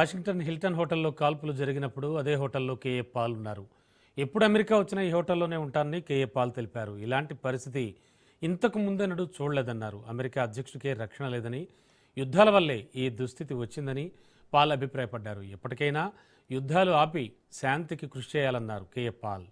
Washington Hilton హోటల్లో కాల్పులు జరిగినప్పుడు అదే హోటల్లో కేఏ పాల్ ఉన్నారు. ఎప్పుడు అమెరికా వచ్చినా ఈ హోటల్లోనే ఉంటానని కేఏ పాల్ తెలిపారు. ఇలాంటి పరిస్థితి ఇంతకు ముందెన్నడూ చూడలేదన్నారు. అమెరికా అధ్యక్షుడికే రక్షణ లేదని, యుద్ధాల వల్లే ఈ దుస్థితి వచ్చిందని పాల్ అభిప్రాయపడ్డారు. ఎప్పటికైనా యుద్ధాలు ఆపి శాంతికి కృషి చేయాలన్నారు కేఏ పాల్.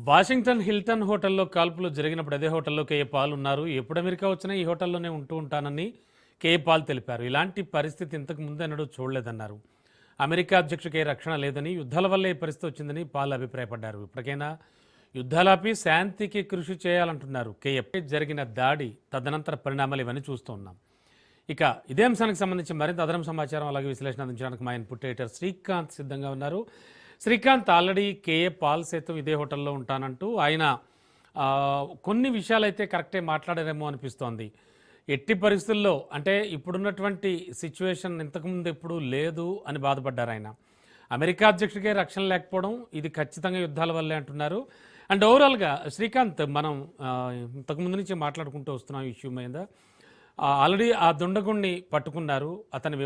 వాషింగ్టన్ హిల్టన్ హోటల్లో కాల్పులు జరిగినప్పుడు అదే హోటల్లో కేఏ పాల్ ఉన్నారు. ఎప్పుడు అమెరికా వచ్చినా ఈ హోటల్లోనే ఉంటూ ఉంటానని కేఏ పాల్ తెలిపారు. ఇలాంటి పరిస్థితి ఇంతకు ముందెన్నడూ చూడలేదన్నారు. అమెరికా అధ్యక్షుడికే రక్షణ లేదని, యుద్ధాల వల్లే ఈ పరిస్థితి వచ్చిందని పాల్ అభిప్రాయపడ్డారు. ఇప్పటికైనా యుద్ధాలాపి శాంతికి కృషి చేయాలంటున్నారు కేఏ. జరిగిన దాడి, తదనంతర పరిణామాలు ఇవన్నీ చూస్తూ ఉన్నాం. ఇక ఇదే అంశానికి సంబంధించి మరింత అదనం సమాచారం అలాగే విశ్లేషణ అందించడానికి మా ఇన్పుట్ ఎడిటర్ శ్రీకాంత్ సిద్ధంగా ఉన్నారు. శ్రీకాంత్, ఆల్రెడీ కేఏ పాల్ సైతం ఇదే హోటల్లో ఉంటానంటూ ఆయన కొన్ని విషయాలైతే కరెక్టే మాట్లాడారేమో అనిపిస్తోంది. ఎట్టి పరిస్థితుల్లో అంటే ఇప్పుడున్నటువంటి సిచ్యువేషన్ ఇంతకుముందు ఎప్పుడూ లేదు అని బాధపడ్డారు ఆయన. అమెరికా అధ్యక్షుడికే రక్షణ లేకపోవడం ఇది ఖచ్చితంగా యుద్ధాల వల్లే అంటున్నారు. అండ్ ఓవరాల్గా శ్రీకాంత్, మనం ఇంతకుముందు నుంచి మాట్లాడుకుంటూ వస్తున్నాం ఈ ఇష్యూ మీద. ఆల్రెడీ ఆ దుండగుణ్ణి పట్టుకున్నారు. అతని